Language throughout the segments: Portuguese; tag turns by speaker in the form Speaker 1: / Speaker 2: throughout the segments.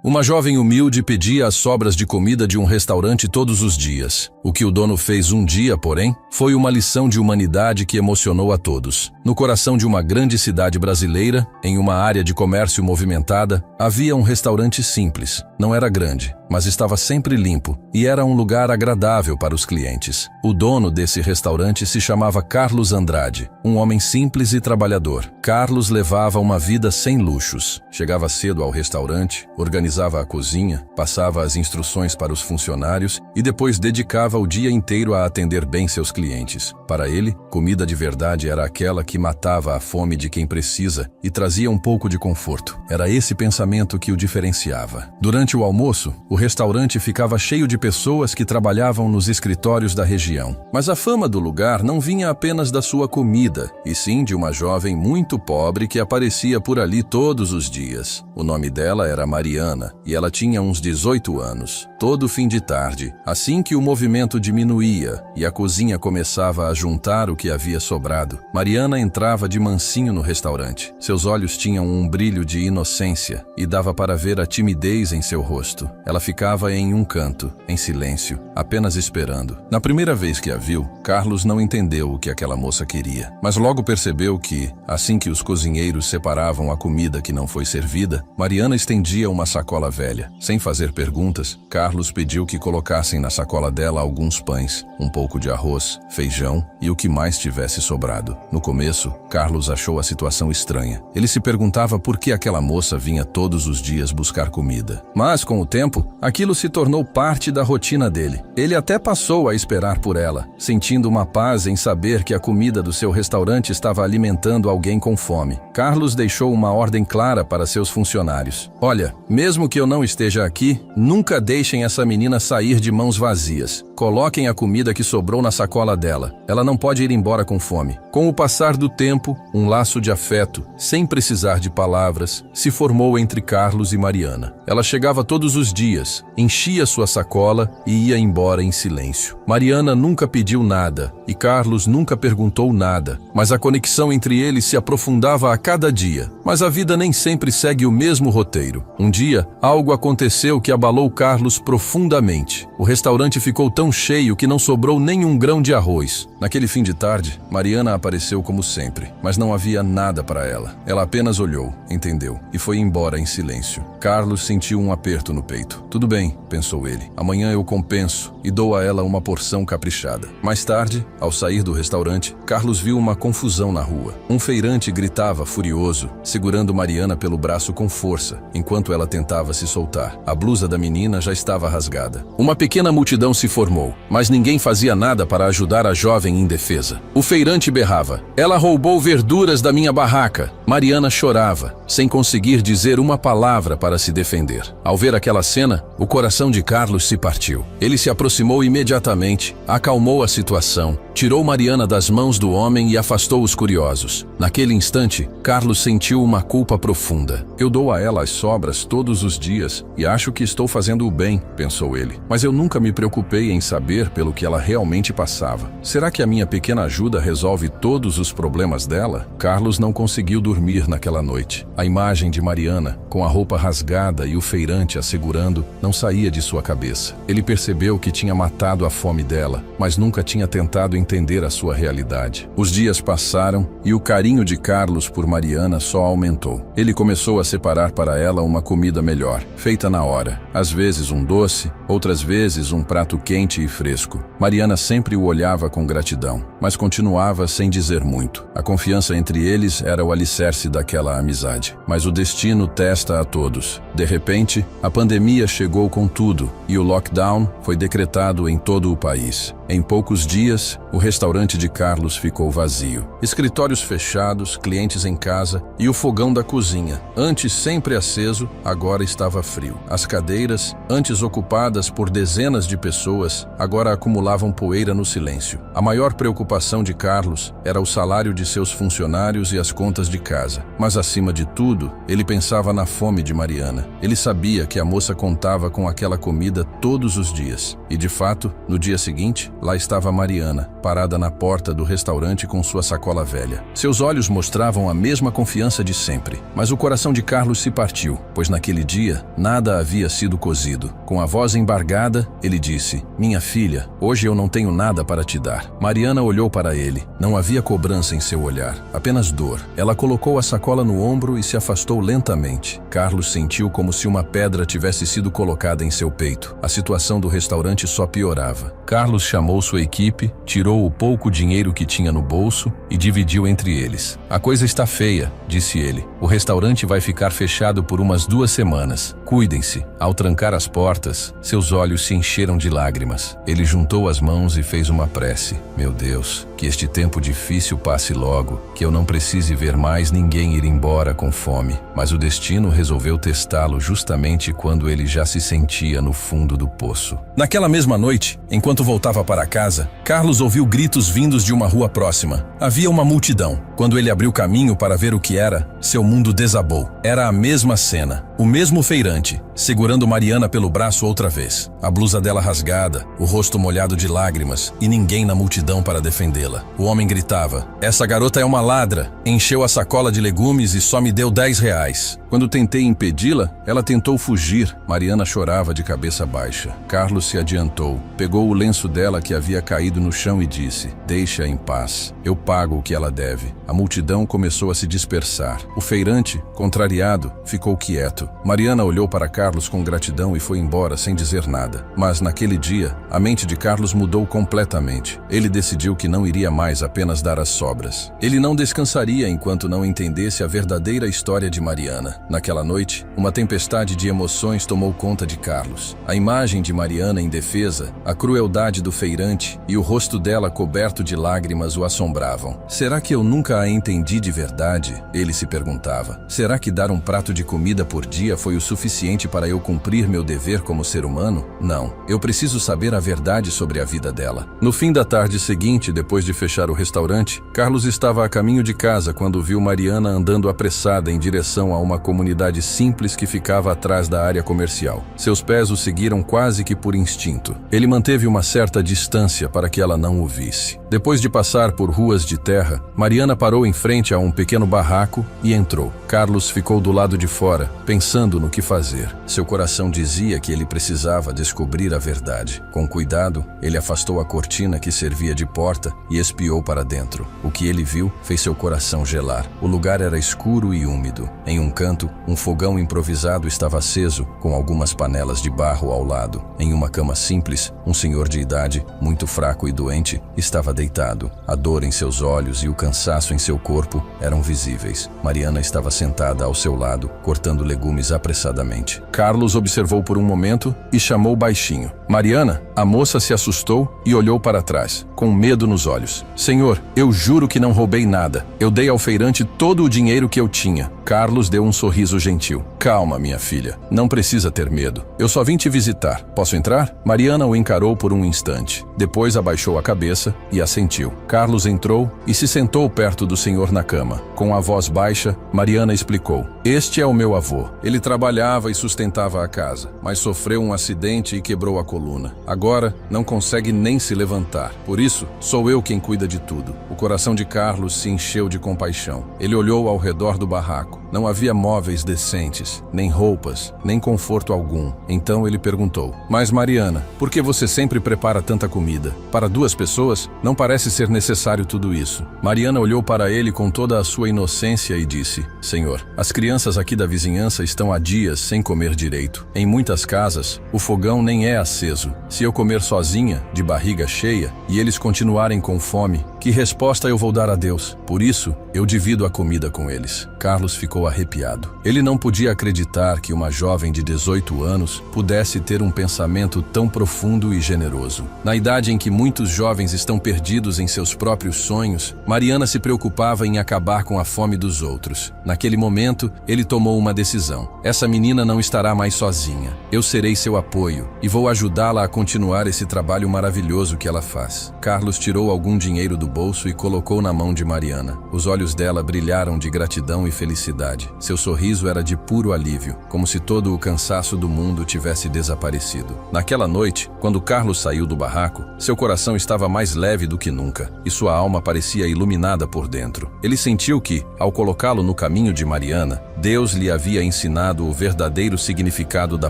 Speaker 1: Uma jovem humilde pedia as sobras de comida de um restaurante todos os dias. O que o dono fez um dia, porém, foi uma lição de humanidade que emocionou a todos. No coração de uma grande cidade brasileira, em uma área de comércio movimentada, havia um restaurante simples. Não era grande, mas estava sempre limpo e era um lugar agradável para os clientes. O dono desse restaurante se chamava Carlos Andrade, um homem simples e trabalhador. Carlos levava uma vida sem luxos. Chegava cedo ao restaurante, organizava a cozinha, passava as instruções para os funcionários e depois dedicava o dia inteiro a atender bem seus clientes. Para ele, comida de verdade era aquela que matava a fome de quem precisa e trazia um pouco de conforto. Era esse pensamento que o diferenciava. Durante o almoço, o restaurante ficava cheio de pessoas que trabalhavam nos escritórios da região. Mas a fama do lugar não vinha apenas da sua comida, e sim de uma jovem muito pobre que aparecia por ali todos os dias. O nome dela era Mariana, e ela tinha uns 18 anos. Todo fim de tarde, assim que o movimento diminuía e a cozinha começava a juntar o que havia sobrado, Mariana entrava de mansinho no restaurante. Seus olhos tinham um brilho de inocência e dava para ver a timidez em seu rosto. Ela ficava em um canto, em silêncio, apenas esperando. Na primeira vez que a viu, Carlos não entendeu o que aquela moça queria, mas logo percebeu que, assim que os cozinheiros separavam a comida que não foi servida, Mariana estendia uma sacola velha. Sem fazer perguntas, Carlos pediu que colocassem na sacola dela alguns pães, um pouco de arroz, feijão e o que mais tivesse sobrado. No começo, Carlos achou a situação estranha. Ele se perguntava por que aquela moça vinha todos os dias buscar comida. Mas, com o tempo, aquilo se tornou parte da rotina dele. Ele até passou a esperar por ela, sentindo uma paz em saber que a comida do seu restaurante estava alimentando alguém com fome. Carlos deixou uma ordem clara para seus funcionários. Olha, mesmo que eu não esteja aqui, nunca deixem essa menina sair de mãos vazias. Coloquem a comida que sobrou na sacola dela. Ela não pode ir embora com fome. Com o passar do tempo, um laço de afeto, sem precisar de palavras, se formou entre Carlos e Mariana. Ela chegava todos os dias, enchia sua sacola e ia embora em silêncio. Mariana nunca pediu nada e Carlos nunca perguntou nada, mas a conexão entre eles se aprofundava a cada dia. Mas a vida nem sempre segue o mesmo roteiro. Um dia, algo aconteceu que abalou Carlos profundamente. O restaurante ficou tão cheio que não sobrou nem um grão de arroz. Naquele fim de tarde, Mariana apareceu como sempre, mas não havia nada para ela. Ela apenas olhou, entendeu, e foi embora em silêncio. Carlos sentiu um aperto no peito. Tudo bem, pensou ele. Amanhã eu compenso e dou a ela uma porção caprichada. Mais tarde, ao sair do restaurante, Carlos viu uma confusão na rua. Um feirante gritava furioso, segurando Mariana pelo braço com força, enquanto ela tentava se soltar. A blusa da menina já estava rasgada. Uma pequena multidão se formou, mas ninguém fazia nada para ajudar a jovem indefesa. O feirante berrava: "Ela roubou verduras da minha barraca." Mariana chorava, sem conseguir dizer uma palavra para se defender. Ao ver aquela cena, o coração de Carlos se partiu. Ele se aproximou imediatamente, acalmou a situação, tirou Mariana das mãos do homem e afastou os curiosos. Naquele instante, Carlos sentiu uma culpa profunda. Eu dou a ela as sobras todos os dias e acho que estou fazendo o bem, pensou ele. Mas eu nunca me preocupei em saber pelo que ela realmente passava. Será que a minha pequena ajuda resolve todos os problemas dela? Carlos não conseguiu dormir naquela noite. A imagem de Mariana, com a roupa rasgada e o feirante a segurando, não saía de sua cabeça. Ele percebeu que tinha matado a fome dela, mas nunca tinha tentado entender a sua realidade. Os dias passaram e o carinho de Carlos por Mariana só aumentou. Ele começou a separar para ela uma comida melhor, feita na hora. Às vezes um doce, outras vezes um prato quente e fresco. Mariana sempre o olhava com gratidão, mas continuava sem dizer muito. A confiança entre eles era o alicerce daquela amizade. Mas o destino testa a todos. De repente, a pandemia chegou com tudo e o lockdown foi decretado em todo o país. Em poucos dias, o restaurante de Carlos ficou vazio. Escritórios fechados, clientes em casa e o fogão da cozinha, antes sempre aceso, agora estava frio. As cadeiras, antes ocupadas por dezenas de pessoas, agora acumulavam poeira no silêncio. A maior preocupação de Carlos era o salário de seus funcionários e as contas de casa. casa. Mas acima de tudo, ele pensava na fome de Mariana. Ele sabia que a moça contava com aquela comida todos os dias. E de fato, no dia seguinte, lá estava Mariana, parada na porta do restaurante com sua sacola velha. Seus olhos mostravam a mesma confiança de sempre. Mas o coração de Carlos se partiu, pois naquele dia, nada havia sido cozido. Com a voz embargada, ele disse: "Minha filha, hoje eu não tenho nada para te dar." Mariana olhou para ele. Não havia cobrança em seu olhar, apenas dor. Ela colocou a sacola no ombro e se afastou lentamente. Carlos sentiu como se uma pedra tivesse sido colocada em seu peito. A situação do restaurante só piorava. Carlos chamou sua equipe, tirou o pouco dinheiro que tinha no bolso e dividiu entre eles. "A coisa está feia", disse ele. "O restaurante vai ficar fechado por umas 2 semanas. Cuidem-se." Ao trancar as portas, seus olhos se encheram de lágrimas. Ele juntou as mãos e fez uma prece. "Meu Deus, que este tempo difícil passe logo, que eu não precise ver mais ninguém ir embora com fome." Mas o destino resolveu testá-lo justamente quando ele já se sentia no fundo do poço. Naquela mesma noite, enquanto voltava para casa, Carlos ouviu gritos vindos de uma rua próxima. Havia uma multidão. Quando ele abriu caminho para ver o que era, seu mundo desabou. Era a mesma cena. O mesmo feirante, segurando Mariana pelo braço outra vez. A blusa dela rasgada, o rosto molhado de lágrimas e ninguém na multidão para defendê-la. O homem gritava: "Essa garota é uma ladra. Encheu a sacola de legumes e só me deu R$ 10. Quando tentei impedi-la, ela tentou fugir." Mariana chorava de cabeça baixa. Carlos se adiantou, pegou o lenço dela que havia caído no chão e disse: "Deixa-a em paz. Eu pago o que ela deve." A multidão começou a se dispersar. O feirante, contrariado, ficou quieto. Mariana olhou para Carlos com gratidão e foi embora sem dizer nada. Mas naquele dia, a mente de Carlos mudou completamente. Ele decidiu que não iria mais apenas dar as sobras. Ele não descansaria enquanto não entendesse a verdadeira história de Mariana. Naquela noite, uma tempestade de emoções tomou conta de Carlos. A imagem de Mariana indefesa, a crueldade do feirante e o rosto dela coberto de lágrimas o assombravam. "Será que eu nunca a entendi de verdade?" ele se perguntava. "Será que dar um prato de comida por dia foi o suficiente para eu cumprir meu dever como ser humano? Não. Eu preciso saber a verdade sobre a vida dela." No fim da tarde seguinte, depois de fechar o restaurante, Carlos estava a caminho de casa quando viu Mariana andando apressada em direção a uma comunidade simples que ficava atrás da área comercial. Seus pés o seguiram quase que por instinto. Ele manteve uma certa distância para que ela não o visse. Depois de passar por ruas de terra, Mariana parou em frente a um pequeno barraco e entrou. Carlos ficou do lado de fora, pensando no que fazer. Seu coração dizia que ele precisava descobrir a verdade. Com cuidado, ele afastou a cortina que servia de porta e espiou para dentro. O que ele viu fez seu coração gelar. O lugar era escuro e úmido. Em um canto, um fogão improvisado estava aceso, com algumas panelas de barro ao lado. Em uma cama simples, um senhor de idade, muito fraco e doente, estava deitado. A dor em seus olhos e o cansaço em seu corpo eram visíveis. Mariana estava sentada ao seu lado, cortando legumes apressadamente. Carlos observou por um momento e chamou baixinho: "Mariana?" A moça se assustou e olhou para trás, com medo nos olhos. "Senhor, eu juro que não roubei nada. Eu dei ao feirante todo o dinheiro que eu tinha." Carlos deu um sorriso gentil. "Calma, minha filha. Não precisa ter medo. Eu só vim te visitar. Posso entrar?" Mariana o encarou por um instante. Depois abaixou a cabeça e assentiu. Carlos entrou e se sentou perto do senhor na cama. Com a voz baixa, Mariana explicou: "Este é o meu avô. Ele trabalhava e sustentava a casa, mas sofreu um acidente e quebrou a coluna. Agora não consegue nem se levantar. Por isso, sou eu quem cuida de tudo." O coração de Carlos se encheu de compaixão. Ele olhou ao redor do barraco. Não havia móveis decentes, nem roupas, nem conforto algum. Então ele perguntou: "Mas Mariana, por que você sempre prepara tanta comida? Para 2 pessoas, não parece ser necessário tudo isso." Mariana olhou para ele com toda a sua inocência e disse: "Senhor, as crianças aqui da vizinhança estão há dias sem comer direito. Em muitas casas, o fogão nem é aceso. Se eu comer sozinha, de barriga cheia, e eles continuarem com fome, que resposta eu vou dar a Deus? Por isso, eu divido a comida com eles." Carlos ficou arrepiado. Ele não podia acreditar que uma jovem de 18 anos pudesse ter um pensamento tão profundo e generoso. Na idade em que muitos jovens estão perdidos em seus próprios sonhos, Mariana se preocupava em acabar com a fome dos outros. Naquele momento, ele tomou uma decisão. Essa menina não estará mais sozinha. Eu serei seu apoio e vou ajudá-la a continuar esse trabalho maravilhoso que ela faz. Carlos tirou algum dinheiro do bolso e colocou na mão de Mariana. Os olhos dela brilharam de gratidão e felicidade. Seu sorriso era de puro alívio, como se todo o cansaço do mundo tivesse desaparecido. Naquela noite, quando Carlos saiu do barraco, seu coração estava mais leve do que nunca, e sua alma parecia iluminada por dentro. Ele sentiu que, ao colocá-lo no caminho de Mariana, Deus lhe havia ensinado o verdadeiro significado da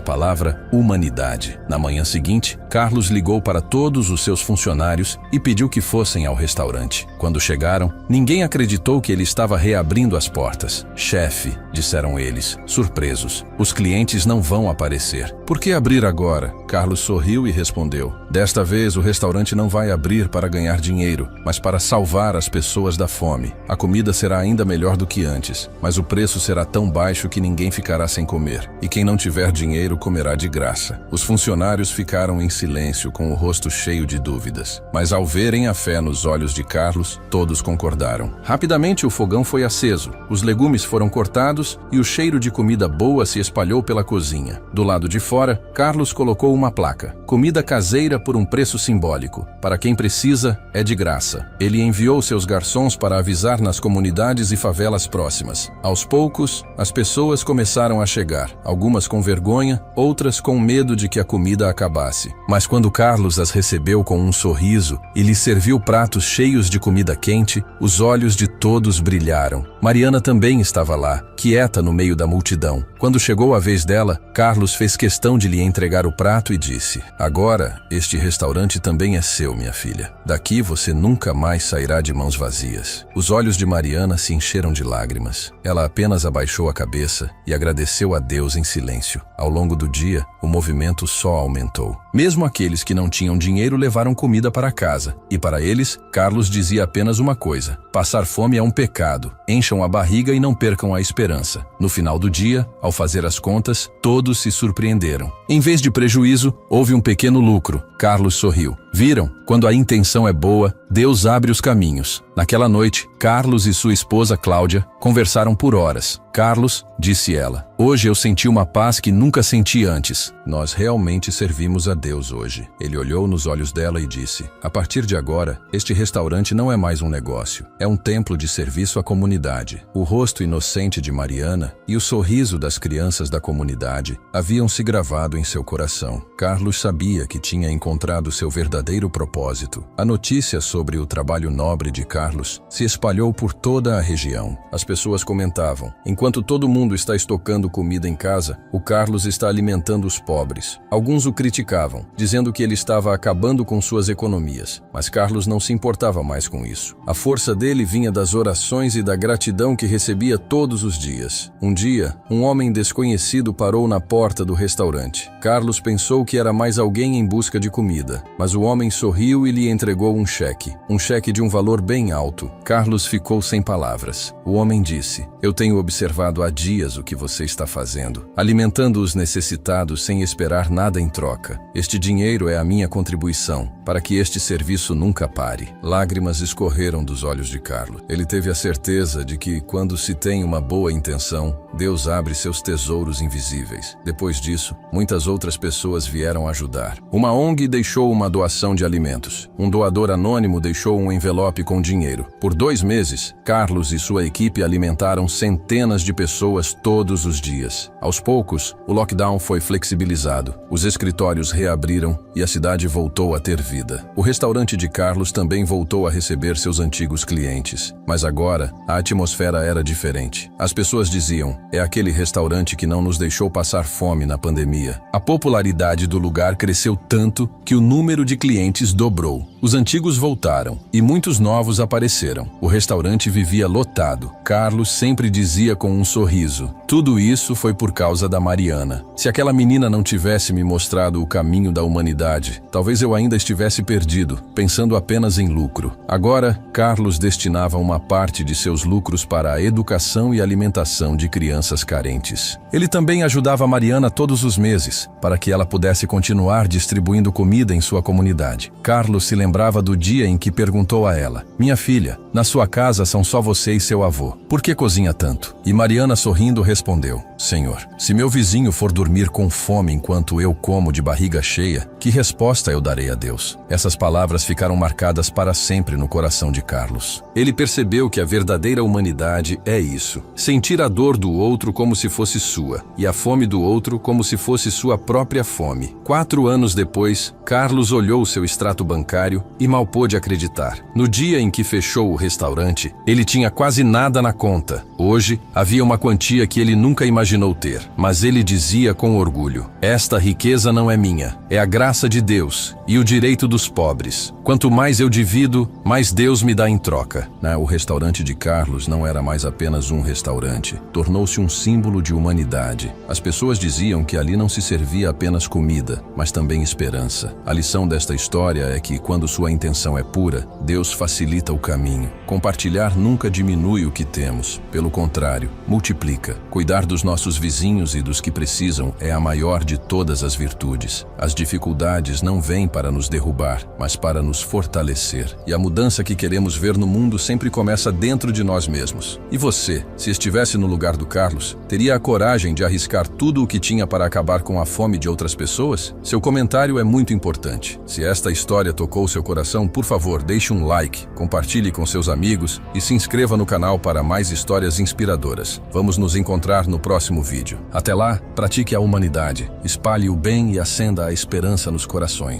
Speaker 1: palavra humanidade. Na manhã seguinte, Carlos ligou para todos os seus funcionários e pediu que fossem ao restaurante. Quando chegaram, ninguém acreditou que ele estava reabrindo as portas. "Chefe", disseram eles, surpresos, "os clientes não vão aparecer. Por que abrir agora?" Carlos sorriu e respondeu: "Desta vez o restaurante não vai abrir para ganhar dinheiro, mas para salvar as pessoas da fome. A comida será ainda melhor do que antes, mas o preço será tão baixo que ninguém ficará sem comer, e quem não tiver dinheiro comerá de graça." Os funcionários ficaram em silêncio, com o rosto cheio de dúvidas, mas ao verem a fé nos olhos de Carlos, todos concordaram. Rapidamente o fogão foi aceso, os legumes foram cortados e o cheiro de comida boa se espalhou pela cozinha. Do lado de fora, Carlos colocou uma placa: "Comida caseira por um preço simbólico. Para quem precisa, é de graça." Ele enviou seus garçons para avisar nas comunidades e favelas próximas. Aos poucos, as pessoas começaram a chegar, algumas com vergonha, outras com medo de que a comida acabasse. Mas quando Carlos as recebeu com um sorriso e lhes serviu pratos cheios de comida quente, os olhos de todos brilharam. Mariana também estava lá, quieta no meio da multidão. Quando chegou a vez dela, Carlos fez questão de lhe entregar o prato e disse: "Agora, este restaurante também é seu, minha filha. Daqui você nunca mais sairá de mãos vazias." Os olhos de Mariana se encheram de lágrimas. Ela apenas abaixou a cabeça e agradeceu a Deus em silêncio. Ao longo do dia, o movimento só aumentou. Mesmo aqueles que não tinham dinheiro levaram comida para casa, e para eles, Carlos dizia apenas uma coisa: passar fome é um pecado. Encham a barriga e não percam a esperança. No final do dia, ao fazer as contas, todos se surpreenderam. Em vez de prejuízo, houve um pequeno lucro. Carlos sorriu. Viram? Quando a intenção é boa, Deus abre os caminhos. Naquela noite, Carlos e sua esposa Cláudia conversaram por horas. "Carlos", disse ela, "hoje eu senti uma paz que nunca senti antes. Nós realmente servimos a Deus hoje." Ele olhou nos olhos dela e disse: "A partir de agora, este restaurante não é mais um negócio. É um templo de serviço à comunidade." O rosto inocente de Mariana e o sorriso das crianças da comunidade haviam se gravado em seu coração. Carlos sabia que tinha encontrado seu verdadeiro propósito. A notícia sobre o trabalho nobre de Carlos se espalhou por toda a região. As pessoas comentavam: "Enquanto todo mundo está estocando comida em casa, o Carlos está alimentando os pobres." Alguns o criticavam, dizendo que ele estava acabando com suas economias, mas Carlos não se importava mais com isso. A força dele vinha das orações e da gratidão que recebia todos os dias. Um dia, um homem desconhecido parou na porta do restaurante. Carlos pensou que era mais alguém em busca de comida, mas o homem sorriu e lhe entregou um cheque de um valor bem alto. Carlos ficou sem palavras. O homem disse: "Eu tenho observado há dias o que você está fazendo, alimentando os necessitados sem esperar nada em troca. Este dinheiro é a minha contribuição para que este serviço nunca pare." Lágrimas escorreram dos olhos de Carlos. Ele teve a certeza de que, quando se tem uma boa intenção, Deus abre seus tesouros invisíveis. Depois disso, muitas outras pessoas vieram ajudar. Uma ONG deixou uma doação de alimentos. Um doador anônimo deixou um envelope com dinheiro. Por 2 meses, Carlos e sua equipe alimentaram centenas de pessoas todos os dias. Aos poucos, o lockdown foi flexibilizado. Os escritórios reabriram e a cidade voltou a ter vida. O restaurante de Carlos também voltou a receber seus antigos clientes. Mas agora, a atmosfera era diferente. As pessoas diziam: "É aquele restaurante que não nos deixou passar fome na pandemia." A popularidade do lugar cresceu tanto que o número de clientes dobrou. Os antigos voltaram e muitos novos apareceram. O restaurante vivia lotado. Carlos sempre dizia com um sorriso: "Tudo isso foi por causa da Mariana. Se aquela menina não tivesse me mostrado o caminho da humanidade, talvez eu ainda estivesse perdido, pensando apenas em lucro." Agora, Carlos destinava uma parte de seus lucros para a educação e alimentação de crianças carentes. Ele também ajudava a Mariana todos os meses, para que ela pudesse continuar distribuindo comida em sua comunidade. Carlos se lembrava lembrava do dia em que perguntou a ela: "Minha filha, na sua casa são só você e seu avô. Por que cozinha tanto?" E Mariana, sorrindo, respondeu: "Senhor, se meu vizinho for dormir com fome enquanto eu como de barriga cheia, que resposta eu darei a Deus?" Essas palavras ficaram marcadas para sempre no coração de Carlos. Ele percebeu que a verdadeira humanidade é isso: sentir a dor do outro como se fosse sua, e a fome do outro como se fosse sua própria fome. 4 anos depois, Carlos olhou seu extrato bancário e mal pôde acreditar. No dia em que fechou o restaurante, ele tinha quase nada na conta. Hoje, havia uma quantia que ele nunca imaginou ter, mas ele dizia com orgulho: "Esta riqueza não é minha, é a graça de Deus e o direito dos pobres. Quanto mais eu divido, mais Deus me dá em troca." O restaurante de Carlos não era mais apenas um restaurante, tornou-se um símbolo de humanidade. As pessoas diziam que ali não se servia apenas comida, mas também esperança. A lição desta história é que, quando sua intenção é pura, Deus facilita o caminho. Compartilhar nunca diminui o que temos, pelo contrário, multiplica. Cuidar dos nossos vizinhos e dos que precisam é a maior de todas as virtudes. As dificuldades não vêm para nos derrubar, mas para nos fortalecer. E a mudança que queremos ver no mundo sempre começa dentro de nós mesmos. E você, se estivesse no lugar do Carlos, teria a coragem de arriscar tudo o que tinha para acabar com a fome de outras pessoas? Seu comentário é muito importante. Se esta história tocou seu coração, por favor, deixe um like, compartilhe com seus amigos e se inscreva no canal para mais histórias inspiradoras. Vamos nos encontrar no próximo vídeo. Até lá, pratique a humanidade, espalhe o bem e acenda a esperança nos corações.